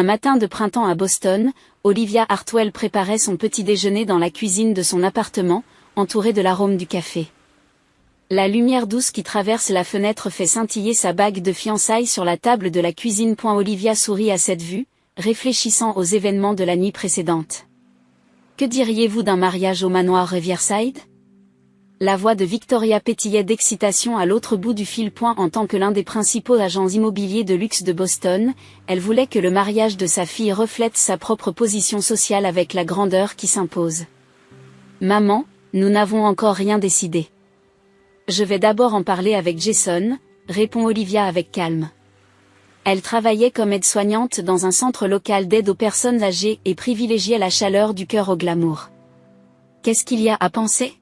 Un matin de printemps à Boston, Olivia Hartwell préparait son petit déjeuner dans la cuisine de son appartement, entourée de l'arôme du café. La lumière douce qui traverse la fenêtre fait scintiller sa bague de fiançailles sur la table de la cuisine. Olivia sourit à cette vue, réfléchissant aux événements de la nuit précédente. Que diriez-vous d'un mariage au manoir Riverside ? La voix de Victoria pétillait d'excitation à l'autre bout du fil. En tant que l'un des principaux agents immobiliers de luxe de Boston, elle voulait que le mariage de sa fille reflète sa propre position sociale avec la grandeur qui s'impose. Maman, nous n'avons encore rien décidé. Je vais d'abord en parler avec Jason, répond Olivia avec calme. Elle travaillait comme aide-soignante dans un centre local d'aide aux personnes âgées et privilégiait la chaleur du cœur au glamour. Qu'est-ce qu'il y a à penser ?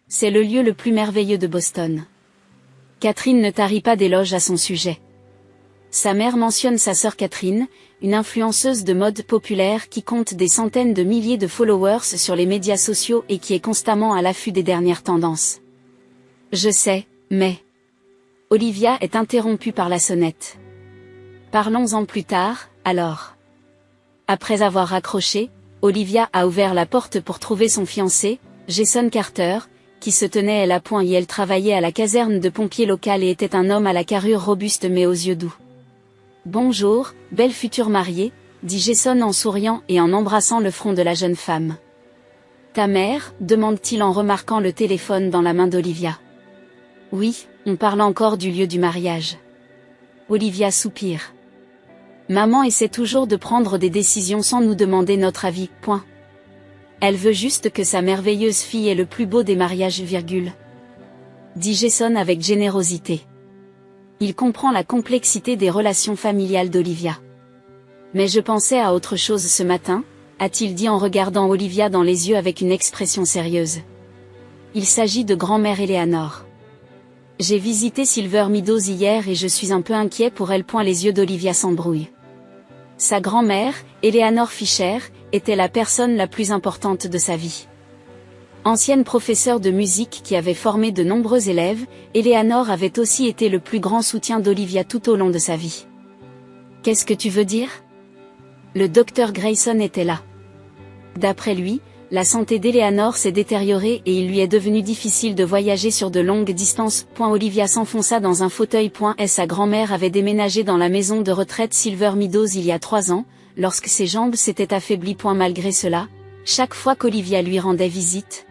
C'est le lieu le plus merveilleux de Boston. Catherine ne tarit pas d'éloges à son sujet. Sa mère mentionne sa sœur Catherine, une influenceuse de mode populaire qui compte des centaines de milliers de followers sur les médias sociaux et qui est constamment à l'affût des dernières tendances. Je sais, mais... Olivia est interrompue par la sonnette. Parlons-en plus tard, alors. Après avoir raccroché, Olivia a ouvert la porte pour trouver son fiancé, Jason Carter, qui se tenait elle à point et elle travaillait à la caserne de pompiers locale et était un homme à la carrure robuste mais aux yeux doux. « Bonjour, belle future mariée », dit Jason en souriant et en embrassant le front de la jeune femme. « Ta mère ?» demande-t-il en remarquant le téléphone dans la main d'Olivia. « Oui, on parle encore du lieu du mariage. » Olivia soupire. « Maman essaie toujours de prendre des décisions sans nous demander notre avis, point. Elle veut juste que sa merveilleuse fille ait le plus beau des mariages, dit Jason avec générosité. Il comprend la complexité des relations familiales d'Olivia. Mais je pensais à autre chose ce matin, a-t-il dit en regardant Olivia dans les yeux avec une expression sérieuse. Il s'agit de grand-mère Eleanor. J'ai visité Silver Meadows hier et je suis un peu inquiet pour elle. Les yeux d'Olivia s'embrouillent. Sa grand-mère, Eleanor Fisher, était la personne la plus importante de sa vie. Ancienne professeure de musique qui avait formé de nombreux élèves, Eleanor avait aussi été le plus grand soutien d'Olivia tout au long de sa vie. Qu'est-ce que tu veux dire ? Le docteur Grayson était là. D'après lui, la santé d'Eleanor s'est détériorée et il lui est devenu difficile de voyager sur de longues distances. Olivia s'enfonça dans un fauteuil. Sa grand-mère avait déménagé dans la maison de retraite Silver Meadows il y a 3 ans, lorsque ses jambes s'étaient affaiblies. Malgré cela, chaque fois qu'Olivia lui rendait visite,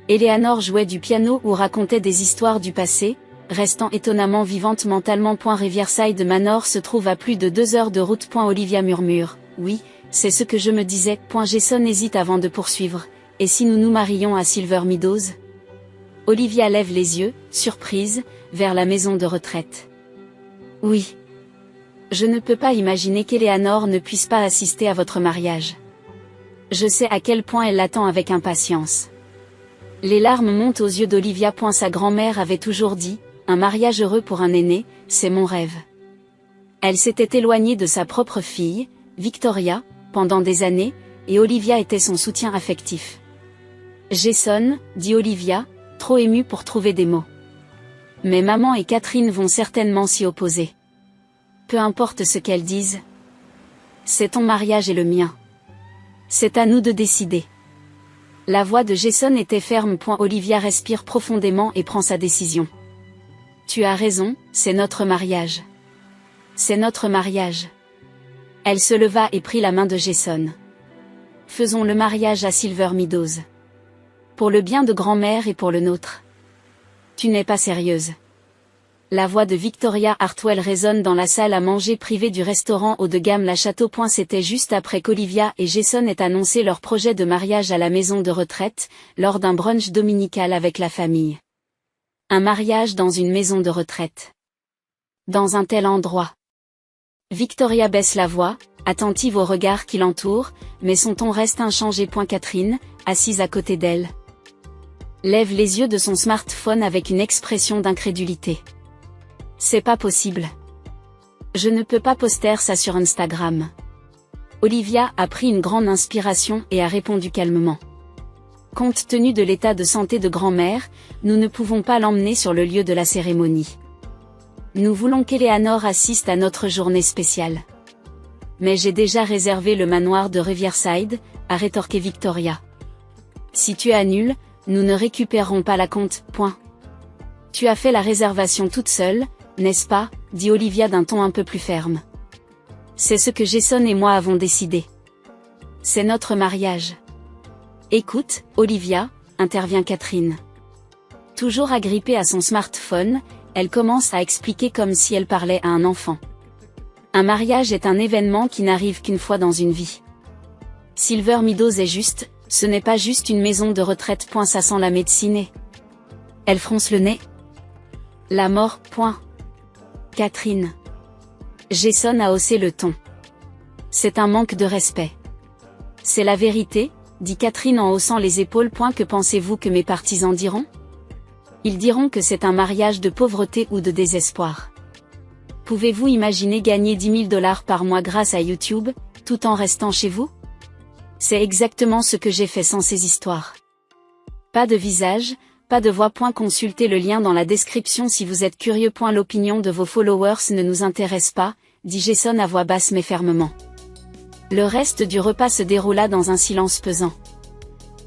Eleanor jouait du piano ou racontait des histoires du passé, restant étonnamment vivante mentalement. Riverside Manor se trouve à plus de 2 heures de route. Olivia murmure, oui, c'est ce que je me disais. Jason hésite avant de poursuivre, et si nous nous marions à Silver Meadows ? Olivia lève les yeux, surprise, vers la maison de retraite. Oui. Je ne peux pas imaginer qu'Eleanor ne puisse pas assister à votre mariage. Je sais à quel point elle l'attend avec impatience. Les larmes montent aux yeux d'Olivia. Sa grand-mère avait toujours dit, un mariage heureux pour un aîné, c'est mon rêve. Elle s'était éloignée de sa propre fille, Victoria, pendant des années, et Olivia était son soutien affectif. Jason, dit Olivia, trop émue pour trouver des mots. Mais maman et Catherine vont certainement s'y opposer. Peu importe ce qu'elles disent. C'est ton mariage et le mien. C'est à nous de décider. La voix de Jason était ferme. Olivia respire profondément et prend sa décision. Tu as raison, c'est notre mariage. C'est notre mariage. Elle se leva et prit la main de Jason. Faisons le mariage à Silver Meadows. Pour le bien de grand-mère et pour le nôtre. Tu n'es pas sérieuse. La voix de Victoria Hartwell résonne dans la salle à manger privée du restaurant haut de gamme La Château. C'était juste après qu'Olivia et Jason aient annoncé leur projet de mariage à la maison de retraite, lors d'un brunch dominical avec la famille. Un mariage dans une maison de retraite. Dans un tel endroit. Victoria baisse la voix, attentive au regard qui l'entoure, mais son ton reste inchangé. Catherine, assise à côté d'elle, lève les yeux de son smartphone avec une expression d'incrédulité. C'est pas possible. Je ne peux pas poster ça sur Instagram. Olivia a pris une grande inspiration et a répondu calmement. Compte tenu de l'état de santé de grand-mère, nous ne pouvons pas l'emmener sur le lieu de la cérémonie. Nous voulons qu'Eleanor assiste à notre journée spéciale. Mais j'ai déjà réservé le manoir de Riverside, a rétorqué Victoria. Si tu annules, nous ne récupérerons pas la compte, point. Tu as fait la réservation toute seule, n'est-ce pas, dit Olivia d'un ton un peu plus ferme. C'est ce que Jason et moi avons décidé. C'est notre mariage. Écoute, Olivia, intervient Catherine. Toujours agrippée à son smartphone, elle commence à expliquer comme si elle parlait à un enfant. Un mariage est un événement qui n'arrive qu'une fois dans une vie. Silver Meadows est juste, ce n'est pas juste une maison de retraite. Ça sent la médecine. Elle fronce le nez. La mort. Catherine. Jason a haussé le ton. C'est un manque de respect. C'est la vérité, dit Catherine en haussant les épaules. Que pensez-vous que mes partisans diront? Ils diront que c'est un mariage de pauvreté ou de désespoir. Pouvez-vous imaginer gagner $10 000 par mois grâce à YouTube, tout en restant chez vous? C'est exactement ce que j'ai fait sans ces histoires. Pas de visage, pas de voix. Consultez le lien dans la description si vous êtes curieux. L'opinion de vos followers ne nous intéresse pas, dit Jason à voix basse mais fermement. Le reste du repas se déroula dans un silence pesant.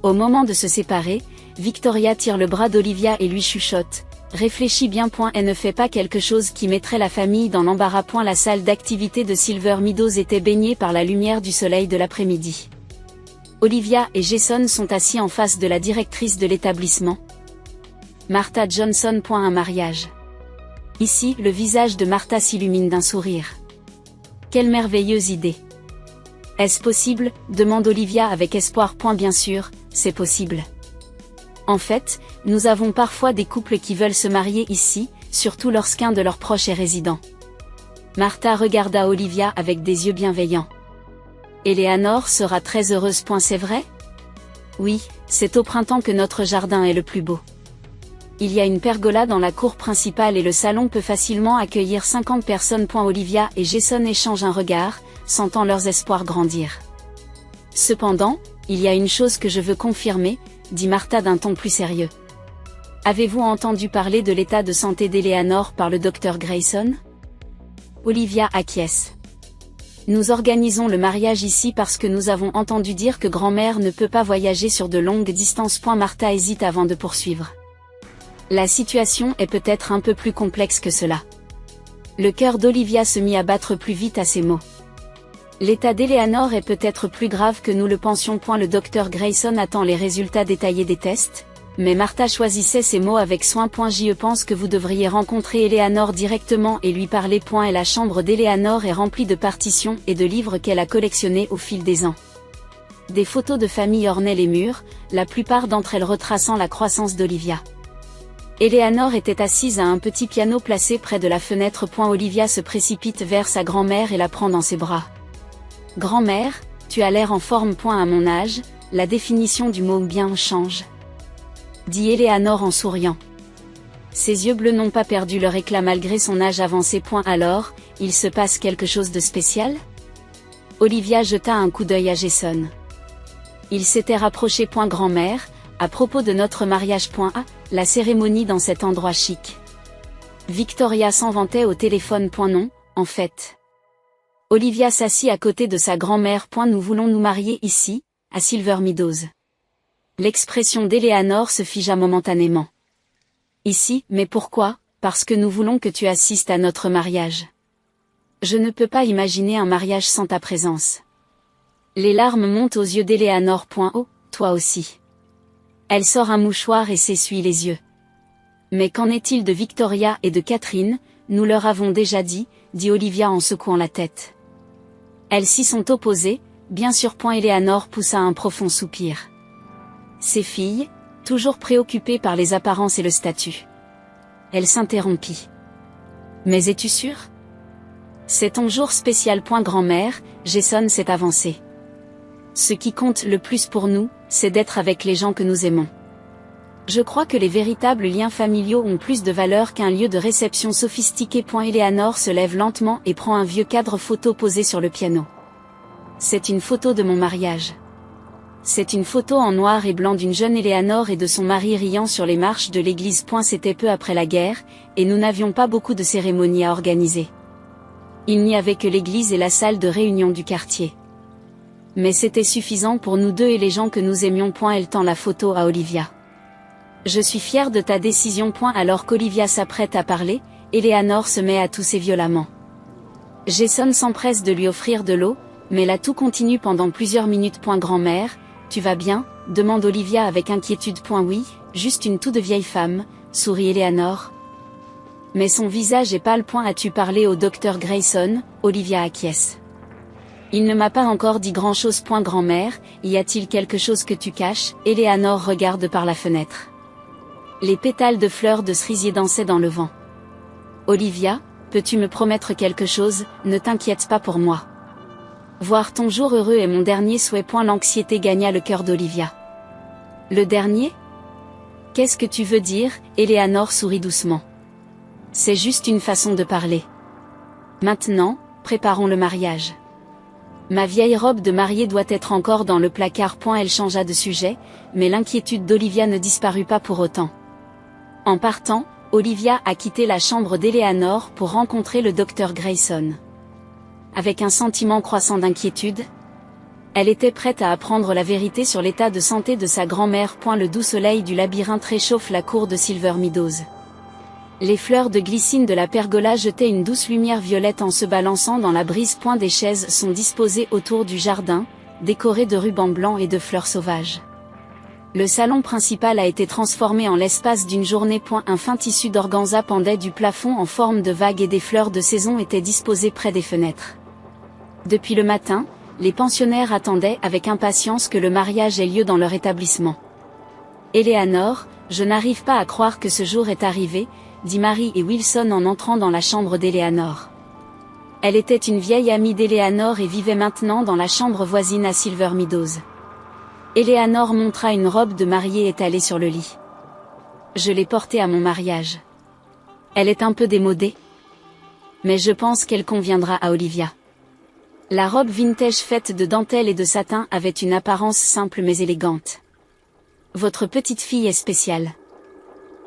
Au moment de se séparer, Victoria tire le bras d'Olivia et lui chuchote. Réfléchis bien. Elle ne fait pas quelque chose qui mettrait la famille dans l'embarras. La salle d'activité de Silver Meadows était baignée par la lumière du soleil de l'après-midi. Olivia et Jason sont assis en face de la directrice de l'établissement. Martha Johnson. Un mariage. Ici, le visage de Martha s'illumine d'un sourire. Quelle merveilleuse idée. Est-ce possible, demande Olivia avec espoir. Bien sûr, c'est possible. En fait, nous avons parfois des couples qui veulent se marier ici, surtout lorsqu'un de leurs proches est résident. Martha regarda Olivia avec des yeux bienveillants. Eleanor sera très heureuse. C'est vrai? Oui, c'est au printemps que notre jardin est le plus beau. Il y a une pergola dans la cour principale et le salon peut facilement accueillir 50 personnes. Olivia et Jason échangent un regard, sentant leurs espoirs grandir. Cependant, il y a une chose que je veux confirmer, dit Martha d'un ton plus sérieux. Avez-vous entendu parler de l'état de santé d'Eleanor par le docteur Grayson? Olivia acquiesce. Nous organisons le mariage ici parce que nous avons entendu dire que grand-mère ne peut pas voyager sur de longues distances. Martha hésite avant de poursuivre. La situation est peut-être un peu plus complexe que cela. Le cœur d'Olivia se mit à battre plus vite à ces mots. L'état d'Eleanor est peut-être plus grave que nous le pensions. Le docteur Grayson attend les résultats détaillés des tests, mais Martha choisissait ses mots avec soin. Je pense que vous devriez rencontrer Eleanor directement et lui parler. Et la chambre d'Eleanor est remplie de partitions et de livres qu'elle a collectionnés au fil des ans. Des photos de famille ornaient les murs, la plupart d'entre elles retraçant la croissance d'Olivia. Eleanor était assise à un petit piano placé près de la fenêtre. Olivia se précipite vers sa grand-mère et la prend dans ses bras. Grand-mère, tu as l'air en forme. À mon âge, la définition du mot bien change. Dit Eleanor en souriant. Ses yeux bleus n'ont pas perdu leur éclat malgré son âge avancé. Alors, il se passe quelque chose de spécial? Olivia jeta un coup d'œil à Jason. Il s'était rapproché. Grand-mère, à propos de notre mariage. La cérémonie dans cet endroit chic. Victoria s'en vantait au téléphone. Non, en fait. Olivia s'assit à côté de sa grand-mère. Nous voulons nous marier ici, à Silver Meadows. L'expression d'Eleanor se figea momentanément. Ici, mais pourquoi? Parce que nous voulons que tu assistes à notre mariage. Je ne peux pas imaginer un mariage sans ta présence. Les larmes montent aux yeux d'Eleanor. Oh, toi aussi. Elle sort un mouchoir et s'essuie les yeux. Mais qu'en est-il de Victoria et de Catherine? Nous leur avons déjà dit Olivia en secouant la tête. Elles s'y sont opposées, bien sûr. Eleanor poussa un profond soupir. Ses filles, toujours préoccupées par les apparences et le statut. Elle s'interrompit. Mais es-tu sûre? C'est ton jour spécial. Grand-mère, Jason s'est avancé. Ce qui compte le plus pour nous, c'est d'être avec les gens que nous aimons. Je crois que les véritables liens familiaux ont plus de valeur qu'un lieu de réception sophistiqué. Eleanor se lève lentement et prend un vieux cadre photo posé sur le piano. C'est une photo de mon mariage. C'est une photo en noir et blanc d'une jeune Eleanor et de son mari riant sur les marches de l'église. C'était peu après la guerre, et nous n'avions pas beaucoup de cérémonies à organiser. Il n'y avait que l'église et la salle de réunion du quartier. Mais c'était suffisant pour nous deux et les gens que nous aimions. Elle tend la photo à Olivia. Je suis fière de ta décision. Alors qu'Olivia s'apprête à parler, Eleanor se met à tousser violemment. Jason s'empresse de lui offrir de l'eau, mais la toux continue pendant plusieurs minutes. Grand-mère, tu vas bien? Demande Olivia avec inquiétude. Oui, juste une toux de vieille femme, sourit Eleanor. Mais son visage est pâle. As-tu parlé au docteur Grayson? Olivia acquiesce. Il ne m'a pas encore dit grand-chose. Grand-mère, y a-t-il quelque chose que tu caches? Eleanor regarde par la fenêtre. Les pétales de fleurs de cerisier dansaient dans le vent. Olivia, peux-tu me promettre quelque chose? Ne t'inquiète pas pour moi. Voir ton jour heureux est mon dernier souhait. L'anxiété gagna le cœur d'Olivia. Le dernier? Qu'est-ce que tu veux dire? Eleanor sourit doucement. C'est juste une façon de parler. Maintenant, préparons le mariage. Ma vieille robe de mariée doit être encore dans le placard. Elle changea de sujet, mais l'inquiétude d'Olivia ne disparut pas pour autant. En partant, Olivia a quitté la chambre d'Eleanor pour rencontrer le docteur Grayson. Avec un sentiment croissant d'inquiétude, elle était prête à apprendre la vérité sur l'état de santé de sa grand-mère. Le doux soleil du labyrinthe réchauffe la cour de Silver Meadows. Les fleurs de glycine de la pergola jetaient une douce lumière violette en se balançant dans la brise. Des chaises sont disposées autour du jardin, décorées de rubans blancs et de fleurs sauvages. Le salon principal a été transformé en l'espace d'une journée. Un fin tissu d'organza pendait du plafond en forme de vague et des fleurs de saison étaient disposées près des fenêtres. Depuis le matin, les pensionnaires attendaient avec impatience que le mariage ait lieu dans leur établissement. Eleanor, je n'arrive pas à croire que ce jour est arrivé, dit Mary et Wilson en entrant dans la chambre d'Eleanor. Elle était une vieille amie d'Eleanor et vivait maintenant dans la chambre voisine à Silver Meadows. Eleanor montra une robe de mariée étalée sur le lit. Je l'ai portée à mon mariage. Elle est un peu démodée, mais je pense qu'elle conviendra à Olivia. La robe vintage faite de dentelle et de satin avait une apparence simple mais élégante. Votre petite fille est spéciale.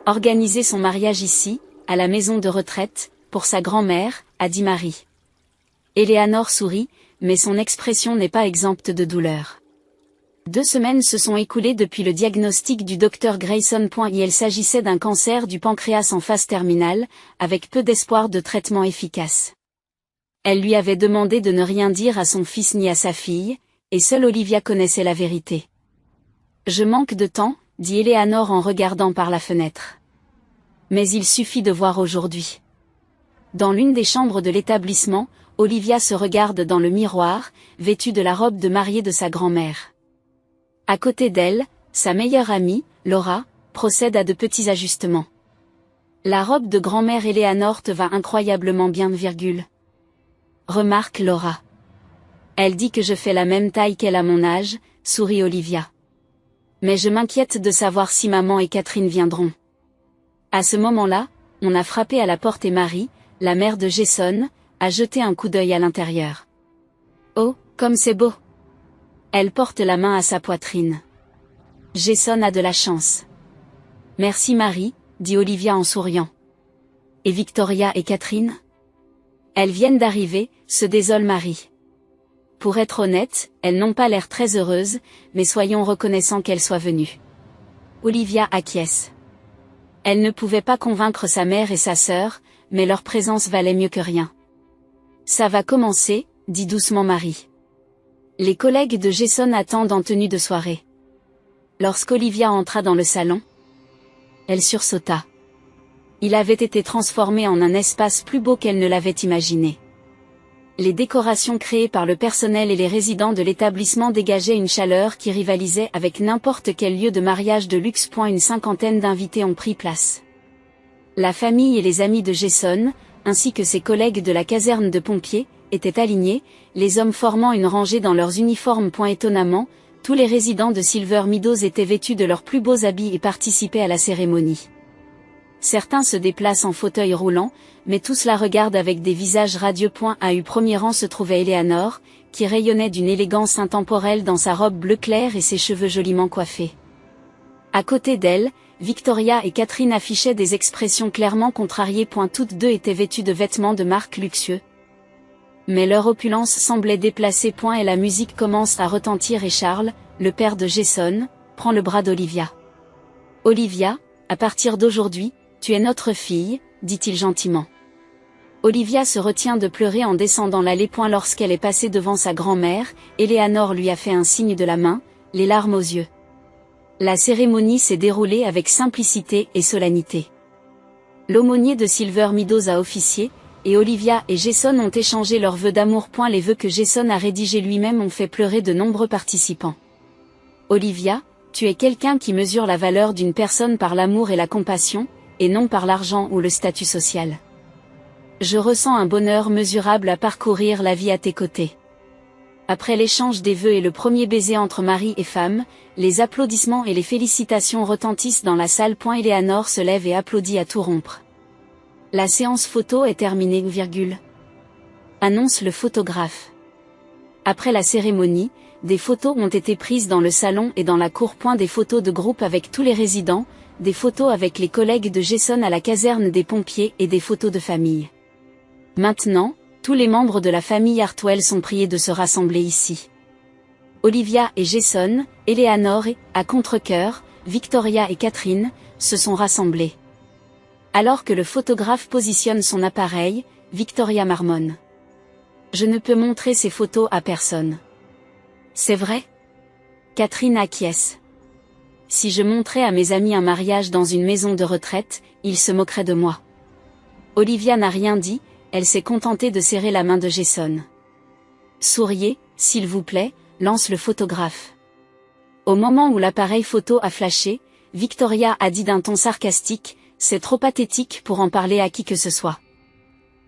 Organiser son mariage ici, à la maison de retraite, pour sa grand-mère, a dit Mary. Eleanor sourit, mais son expression n'est pas exempte de douleur. 2 semaines se sont écoulées depuis le diagnostic du docteur Grayson. Il s'agissait d'un cancer du pancréas en phase terminale, avec peu d'espoir de traitement efficace. Elle lui avait demandé de ne rien dire à son fils ni à sa fille, et seule Olivia connaissait la vérité. Je manque de temps, dit Eleanor en regardant par la fenêtre. Mais il suffit de voir aujourd'hui. Dans l'une des chambres de l'établissement, Olivia se regarde dans le miroir, vêtue de la robe de mariée de sa grand-mère. À côté d'elle, sa meilleure amie, Laura, procède à de petits ajustements. La robe de grand-mère Eleanor te va incroyablement bien, remarque Laura. Elle dit que je fais la même taille qu'elle à mon âge, sourit Olivia. Mais je m'inquiète de savoir si maman et Catherine viendront. À ce moment-là, on a frappé à la porte et Mary, la mère de Jason, a jeté un coup d'œil à l'intérieur. Oh, comme c'est beau! Elle porte la main à sa poitrine. Jason a de la chance. Merci Mary, dit Olivia en souriant. Et Victoria et Catherine? Elles viennent d'arriver, se désole Mary. Pour être honnête, elles n'ont pas l'air très heureuses, mais soyons reconnaissants qu'elles soient venues. Olivia acquiesce. Elle ne pouvait pas convaincre sa mère et sa sœur, mais leur présence valait mieux que rien. Ça va commencer, dit doucement Mary. Les collègues de Jason attendent en tenue de soirée. Lorsqu'Olivia entra dans le salon, elle sursauta. Il avait été transformé en un espace plus beau qu'elle ne l'avait imaginé. Les décorations créées par le personnel et les résidents de l'établissement dégageaient une chaleur qui rivalisait avec n'importe quel lieu de mariage de luxe. Une 50aine d'invités ont pris place. La famille et les amis de Jason, ainsi que ses collègues de la caserne de pompiers, étaient alignés, les hommes formant une rangée dans leurs uniformes. Étonnamment, tous les résidents de Silver Meadows étaient vêtus de leurs plus beaux habits et participaient à la cérémonie. Certains se déplacent en fauteuil roulant, mais tous la regardent avec des visages radieux. À au premier rang se trouvait Eleanor, qui rayonnait d'une élégance intemporelle dans sa robe bleu clair et ses cheveux joliment coiffés. À côté d'elle, Victoria et Catherine affichaient des expressions clairement contrariées. Toutes deux étaient vêtues de vêtements de marque luxueux. Mais leur opulence semblait déplacée. Et la musique commence à retentir et Charles, le père de Jason, prend le bras d'Olivia. Olivia, à partir d'aujourd'hui, tu es notre fille, dit-il gentiment. Olivia se retient de pleurer en descendant l'allée. Lorsqu'elle est passée devant sa grand-mère, Eleanor lui a fait un signe de la main, les larmes aux yeux. La cérémonie s'est déroulée avec simplicité et solennité. L'aumônier de Silver Meadows a officié, et Olivia et Jason ont échangé leurs vœux d'amour. Les vœux que Jason a rédigés lui-même ont fait pleurer de nombreux participants. Olivia, tu es quelqu'un qui mesure la valeur d'une personne par l'amour et la compassion, et non par l'argent ou le statut social. Je ressens un bonheur mesurable à parcourir la vie à tes côtés. Après l'échange des vœux et le premier baiser entre mari et femme, les applaudissements et les félicitations retentissent dans la salle. Eleanor se lève et applaudit à tout rompre. La séance photo est terminée, annonce le photographe. Après la cérémonie, des photos ont été prises dans le salon et dans la cour. Des photos de groupe avec tous les résidents, des photos avec les collègues de Jason à la caserne des pompiers et des photos de famille. Maintenant, tous les membres de la famille Hartwell sont priés de se rassembler ici. Olivia et Jason, Eleanor et, à contre-cœur, Victoria et Catherine, se sont rassemblés. Alors que le photographe positionne son appareil, Victoria marmonne. Je ne peux montrer ces photos à personne. C'est vrai? Catherine acquiesce. Si je montrais à mes amis un mariage dans une maison de retraite, ils se moqueraient de moi. Olivia n'a rien dit, elle s'est contentée de serrer la main de Jason. Souriez, s'il vous plaît, lance le photographe. Au moment où l'appareil photo a flashé, Victoria a dit d'un ton sarcastique, c'est trop pathétique pour en parler à qui que ce soit.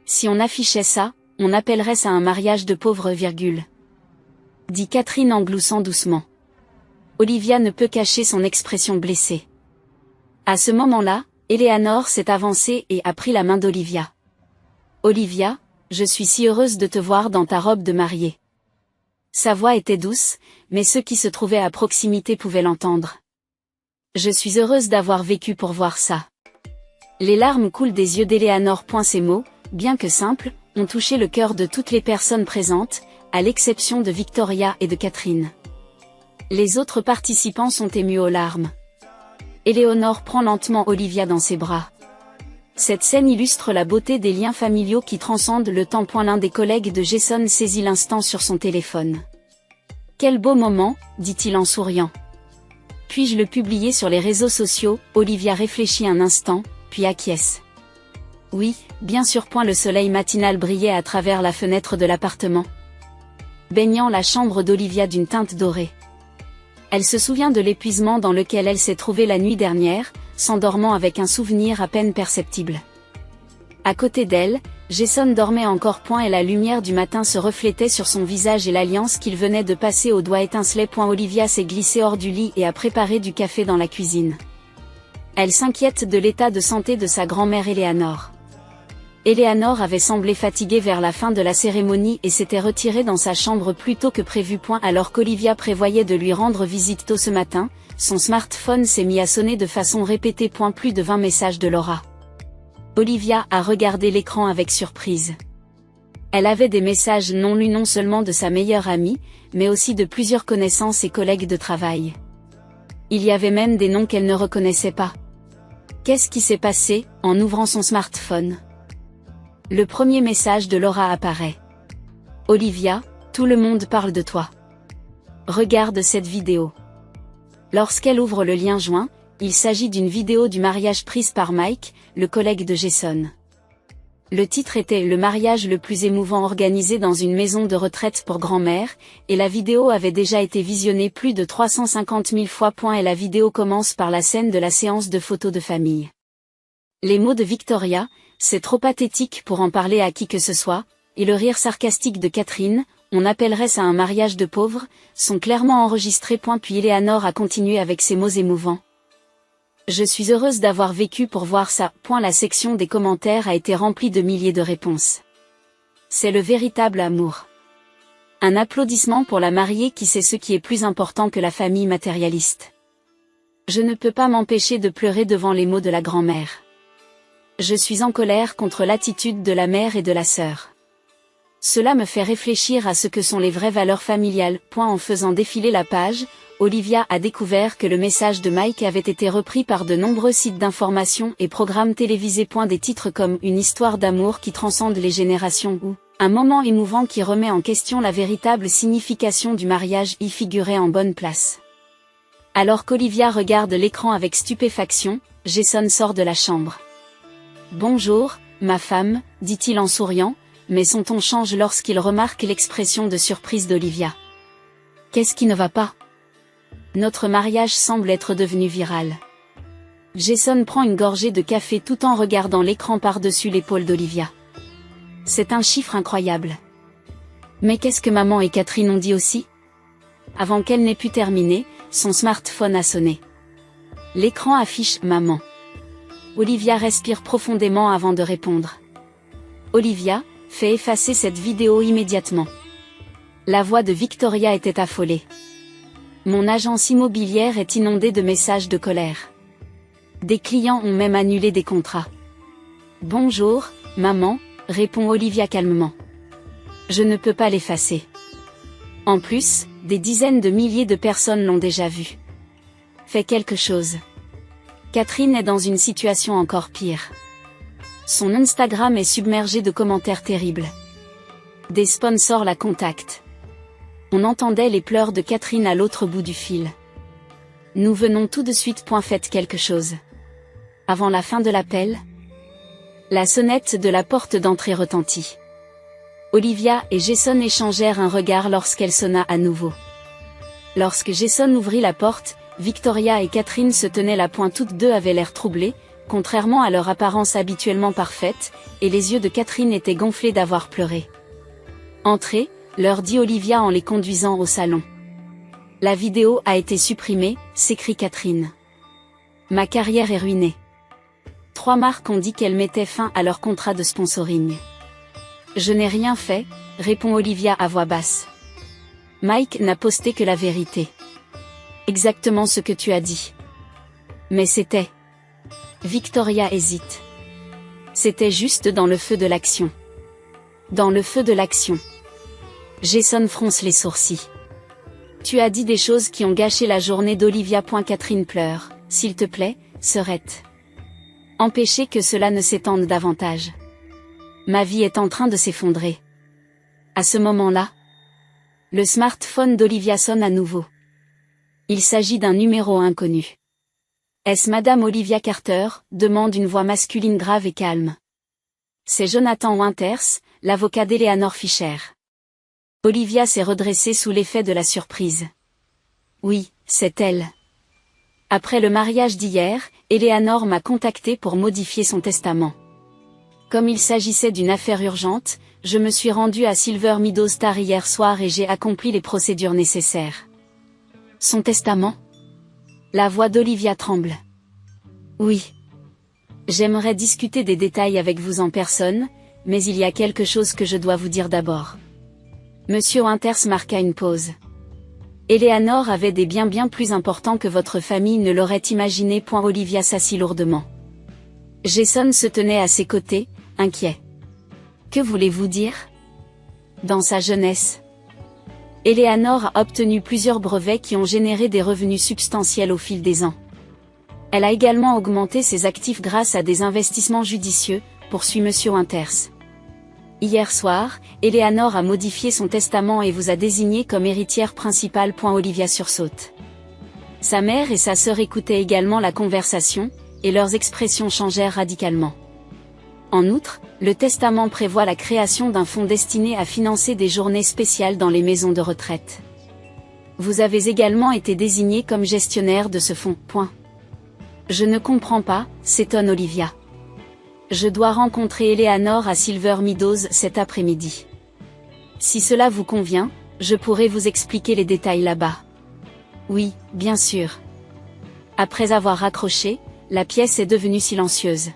Si on affichait ça, on appellerait ça un mariage de pauvres, dit Catherine en gloussant doucement. Olivia ne peut cacher son expression blessée. À ce moment-là, Eleanor s'est avancée et a pris la main d'Olivia. Olivia, je suis si heureuse de te voir dans ta robe de mariée. Sa voix était douce, mais ceux qui se trouvaient à proximité pouvaient l'entendre. Je suis heureuse d'avoir vécu pour voir ça. Les larmes coulent des yeux d'Eleanor. Ces mots, bien que simples, ont touché le cœur de toutes les personnes présentes, à l'exception de Victoria et de Catherine. Les autres participants sont émus aux larmes. Eleanor prend lentement Olivia dans ses bras. Cette scène illustre la beauté des liens familiaux qui transcendent le temps. L'un des collègues de Jason saisit l'instant sur son téléphone. Quel beau moment, dit-il en souriant. Puis-je le publier sur les réseaux sociaux? Olivia réfléchit un instant, puis acquiesce. Oui, bien sûr. Le soleil matinal brillait à travers la fenêtre de l'appartement, baignant la chambre d'Olivia d'une teinte dorée. Elle se souvient de l'épuisement dans lequel elle s'est trouvée la nuit dernière, s'endormant avec un souvenir à peine perceptible. À côté d'elle, Jason dormait encore. Et la lumière du matin se reflétait sur son visage et l'alliance qu'il venait de passer au doigt étincelait. Olivia s'est glissée hors du lit et a préparé du café dans la cuisine. Elle s'inquiète de l'état de santé de sa grand-mère Eleanor. Eleanor avait semblé fatiguée vers la fin de la cérémonie et s'était retirée dans sa chambre plus tôt que prévu. Alors qu'Olivia prévoyait de lui rendre visite tôt ce matin, son smartphone s'est mis à sonner de façon répétée. Plus de 20 messages de Laura. Olivia a regardé l'écran avec surprise. Elle avait des messages non lus non seulement de sa meilleure amie, mais aussi de plusieurs connaissances et collègues de travail. Il y avait même des noms qu'elle ne reconnaissait pas. Qu'est-ce qui s'est passé? En ouvrant son smartphone, le premier message de Laura apparaît. Olivia, tout le monde parle de toi. Regarde cette vidéo. Lorsqu'elle ouvre le lien joint, il s'agit d'une vidéo du mariage prise par Mike, le collègue de Jason. Le titre était « Le mariage le plus émouvant organisé dans une maison de retraite pour grand-mère » et la vidéo avait déjà été visionnée plus de 350 000 fois. Et la vidéo commence par la scène de la séance de photos de famille. Les mots de Victoria, c'est trop pathétique pour en parler à qui que ce soit, et le rire sarcastique de Catherine, on appellerait ça un mariage de pauvres, sont clairement enregistrés. Puis Eleanor a continué avec ces mots émouvants. Je suis heureuse d'avoir vécu pour voir ça. La section des commentaires a été remplie de milliers de réponses. C'est le véritable amour. Un applaudissement pour la mariée qui sait ce qui est plus important que la famille matérialiste. Je ne peux pas m'empêcher de pleurer devant les mots de la grand-mère. Je suis en colère contre l'attitude de la mère et de la sœur. Cela me fait réfléchir à ce que sont les vraies valeurs familiales. En faisant défiler la page, Olivia a découvert que le message de Mike avait été repris par de nombreux sites d'information et programmes télévisés. Des titres comme Une histoire d'amour qui transcende les générations ou Un moment émouvant qui remet en question la véritable signification du mariage y figuraient en bonne place. Alors qu'Olivia regarde l'écran avec stupéfaction, Jason sort de la chambre. « Bonjour, ma femme », dit-il en souriant, mais son ton change lorsqu'il remarque l'expression de surprise d'Olivia. « Qu'est-ce qui ne va pas ? Notre mariage semble être devenu viral. » Jason prend une gorgée de café tout en regardant l'écran par-dessus l'épaule d'Olivia. « C'est un chiffre incroyable. Mais qu'est-ce que maman et Catherine ont dit aussi ? » Avant qu'elle n'ait pu terminer, son smartphone a sonné. L'écran affiche « Maman ». Olivia respire profondément avant de répondre. « Olivia, fais effacer cette vidéo immédiatement. » La voix de Victoria était affolée. « Mon agence immobilière est inondée de messages de colère. Des clients ont même annulé des contrats. »« Bonjour, maman », répond Olivia calmement. « Je ne peux pas l'effacer. En plus, des dizaines de milliers de personnes l'ont déjà vu. Fais quelque chose. » Catherine est dans une situation encore pire. Son Instagram est submergé de commentaires terribles. Des sponsors la contactent. On entendait les pleurs de Catherine à l'autre bout du fil. « Nous venons tout de suite. Faites quelque chose. » Avant la fin de l'appel, la sonnette de la porte d'entrée retentit. Olivia et Jason échangèrent un regard lorsqu'elle sonna à nouveau. Lorsque Jason ouvrit la porte, Victoria et Catherine se tenaient la poing. Toutes deux avaient l'air troublées, contrairement à leur apparence habituellement parfaite, et les yeux de Catherine étaient gonflés d'avoir pleuré. « Entrez », leur dit Olivia en les conduisant au salon. « La vidéo a été supprimée », s'écrie Catherine. « Ma carrière est ruinée. 3 marques ont dit qu'elles mettaient fin à leur contrat de sponsoring. »« Je n'ai rien fait », répond Olivia à voix basse. « Mike n'a posté que la vérité. Exactement ce que tu as dit. » « Mais c'était... » Victoria hésite. « C'était juste dans le feu de l'action. » « Dans le feu de l'action. » Jason fronce les sourcils. « Tu as dit des choses qui ont gâché la journée d'Olivia. » Catherine pleure. « S'il te plaît, Serette. Empêchez que cela ne s'étende davantage. Ma vie est en train de s'effondrer. » À ce moment-là, le smartphone d'Olivia sonne à nouveau. Il s'agit d'un numéro inconnu. « Est-ce Madame Olivia Carter ?» demande une voix masculine grave et calme. C'est Jonathan Winters, l'avocat d'Eleanor Fisher. Olivia s'est redressée sous l'effet de la surprise. « Oui, c'est elle. Après le mariage d'hier, Eleanor m'a contacté pour modifier son testament. Comme il s'agissait d'une affaire urgente, je me suis rendue à Silver Meadows tard hier soir et j'ai accompli les procédures nécessaires. » Son testament ? La voix d'Olivia tremble. « Oui. J'aimerais discuter des détails avec vous en personne, mais il y a quelque chose que je dois vous dire d'abord. » Monsieur Winters marqua une pause. « Eleanor avait des biens bien plus importants que votre famille ne l'aurait imaginé. » Olivia s'assit lourdement. Jason se tenait à ses côtés, inquiet. « Que voulez-vous dire ? » Dans sa jeunesse, Eleanor a obtenu plusieurs brevets qui ont généré des revenus substantiels au fil des ans. Elle a également augmenté ses actifs grâce à des investissements judicieux, poursuit Monsieur Winters. Hier soir, Eleanor a modifié son testament et vous a désigné comme héritière principale. Olivia sursaute. Sa mère et sa sœur écoutaient également la conversation, et leurs expressions changèrent radicalement. En outre, le testament prévoit la création d'un fonds destiné à financer des journées spéciales dans les maisons de retraite. Vous avez également été désigné comme gestionnaire de ce fonds. Je ne comprends pas, s'étonne Olivia. Je dois rencontrer Eleanor à Silver Meadows cet après-midi. Si cela vous convient, je pourrai vous expliquer les détails là-bas. Oui, bien sûr. Après avoir raccroché, la pièce est devenue silencieuse.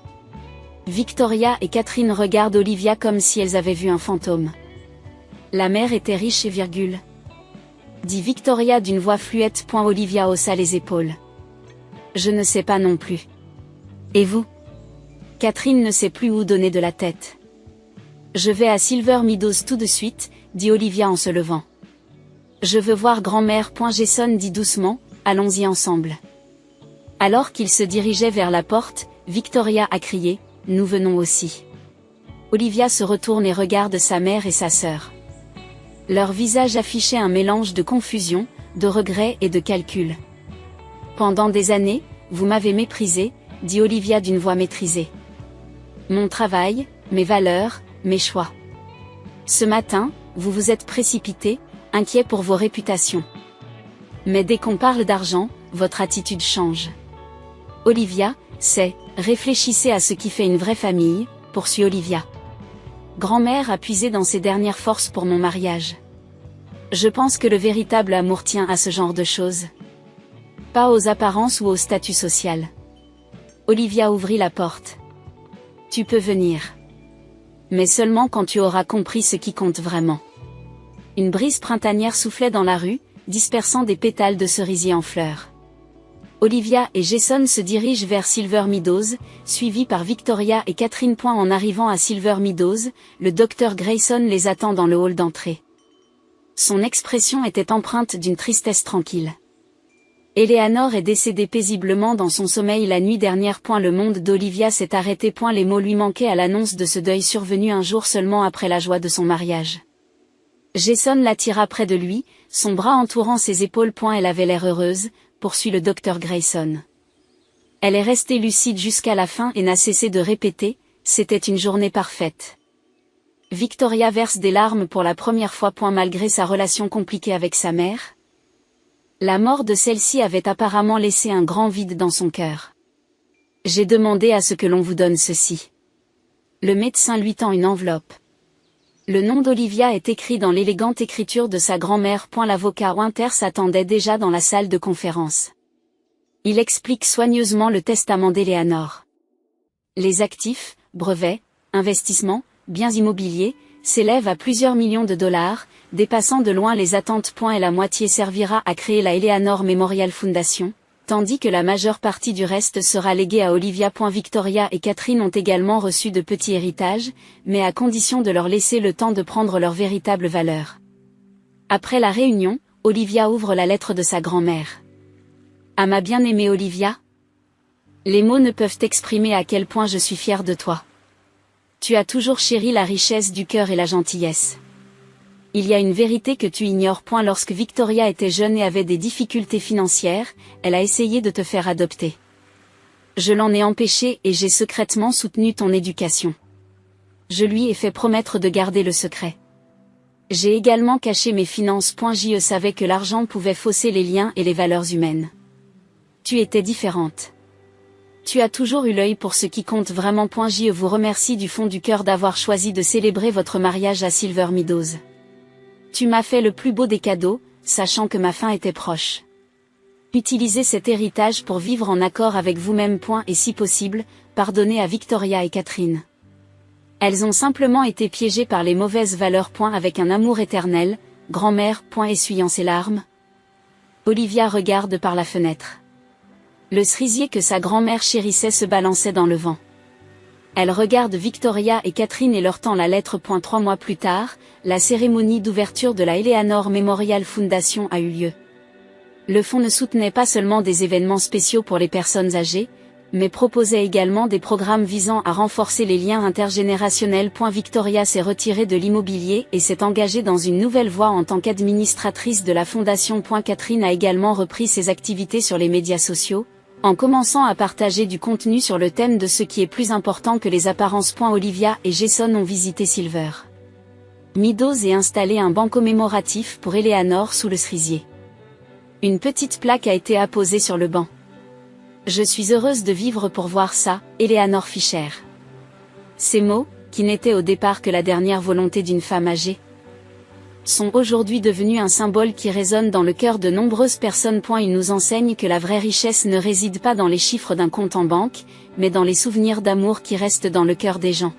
Victoria et Catherine regardent Olivia comme si elles avaient vu un fantôme. La mère était riche et ... dit Victoria d'une voix fluette. Olivia haussa les épaules. Je ne sais pas non plus. Et vous ? Catherine ne sait plus où donner de la tête. Je vais à Silver Meadows tout de suite, dit Olivia en se levant. Je veux voir grand-mère. Jason dit doucement, allons-y ensemble. Alors qu'il se dirigeait vers la porte, Victoria a crié, nous venons aussi. Olivia se retourne et regarde sa mère et sa sœur. Leur visage affichait un mélange de confusion, de regret et de calcul. Pendant des années, vous m'avez méprisé, dit Olivia d'une voix maîtrisée. Mon travail, mes valeurs, mes choix. Ce matin, vous vous êtes précipité, inquiet pour vos réputations. Mais dès qu'on parle d'argent, votre attitude change. Olivia, réfléchissez à ce qui fait une vraie famille, poursuit Olivia. Grand-mère a puisé dans ses dernières forces pour mon mariage. Je pense que le véritable amour tient à ce genre de choses. Pas aux apparences ou au statut social. Olivia ouvrit la porte. Tu peux venir. Mais seulement quand tu auras compris ce qui compte vraiment. Une brise printanière soufflait dans la rue, dispersant des pétales de cerisier en fleurs. Olivia et Jason se dirigent vers Silver Meadows, suivis par Victoria et Catherine. En arrivant à Silver Meadows, le docteur Grayson les attend dans le hall d'entrée. Son expression était empreinte d'une tristesse tranquille. Eleanor est décédée paisiblement dans son sommeil la nuit dernière. Le monde d'Olivia s'est arrêté. Les mots lui manquaient à l'annonce de ce deuil survenu un jour seulement après la joie de son mariage. Jason l'attira près de lui, son bras entourant ses épaules. Elle avait l'air heureuse, poursuit le docteur Grayson. Elle est restée lucide jusqu'à la fin et n'a cessé de répéter, c'était une journée parfaite. Victoria verse des larmes pour la première fois. Malgré sa relation compliquée avec sa mère. La mort de celle-ci avait apparemment laissé un grand vide dans son cœur. J'ai demandé à ce que l'on vous donne ceci. Le médecin lui tend une enveloppe. Le nom d'Olivia est écrit dans l'élégante écriture de sa grand-mère. L'avocat Winter s'attendait déjà dans la salle de conférence. Il explique soigneusement le testament d'Eleanor. Les actifs, brevets, investissements, biens immobiliers, s'élèvent à plusieurs millions de dollars, dépassant de loin les attentes. Et la moitié servira à créer la Eleanor Memorial Foundation, tandis que la majeure partie du reste sera léguée à Olivia. Victoria et Catherine ont également reçu de petits héritages, mais à condition de leur laisser le temps de prendre leur véritable valeur. Après la réunion, Olivia ouvre la lettre de sa grand-mère. À ma bien-aimée Olivia. Les mots ne peuvent exprimer à quel point je suis fière de toi. Tu as toujours chéri la richesse du cœur et la gentillesse. Il y a une vérité que tu ignores. Lorsque Victoria était jeune et avait des difficultés financières, elle a essayé de te faire adopter. Je l'en ai empêché et j'ai secrètement soutenu ton éducation. Je lui ai fait promettre de garder le secret. J'ai également caché mes finances. Je savais que l'argent pouvait fausser les liens et les valeurs humaines. Tu étais différente. Tu as toujours eu l'œil pour ce qui compte vraiment. Je vous remercie du fond du cœur d'avoir choisi de célébrer votre mariage à Silver Meadows. Tu m'as fait le plus beau des cadeaux, sachant que ma fin était proche. Utilisez cet héritage pour vivre en accord avec vous-même. Et si possible, pardonnez à Victoria et Catherine. Elles ont simplement été piégées par les mauvaises valeurs. Avec un amour éternel, grand-mère. Essuyant ses larmes. Olivia regarde par la fenêtre. Le cerisier que sa grand-mère chérissait se balançait dans le vent. Elle regarde Victoria et Catherine et leur tend la lettre. 3 mois plus tard, la cérémonie d'ouverture de la Eleanor Memorial Foundation a eu lieu. Le fonds ne soutenait pas seulement des événements spéciaux pour les personnes âgées, mais proposait également des programmes visant à renforcer les liens intergénérationnels. Victoria s'est retirée de l'immobilier et s'est engagée dans une nouvelle voie en tant qu'administratrice de la fondation. Catherine a également repris ses activités sur les médias sociaux, en commençant à partager du contenu sur le thème de ce qui est plus important que les apparences. Olivia et Jason ont visité Silver Meadows et installé un banc commémoratif pour Eleanor sous le cerisier. Une petite plaque a été apposée sur le banc. Je suis heureuse de vivre pour voir ça, Eleanor Fisher. Ces mots, qui n'étaient au départ que la dernière volonté d'une femme âgée, sont aujourd'hui devenus un symbole qui résonne dans le cœur de nombreuses personnes. Ils nous enseignent que la vraie richesse ne réside pas dans les chiffres d'un compte en banque, mais dans les souvenirs d'amour qui restent dans le cœur des gens.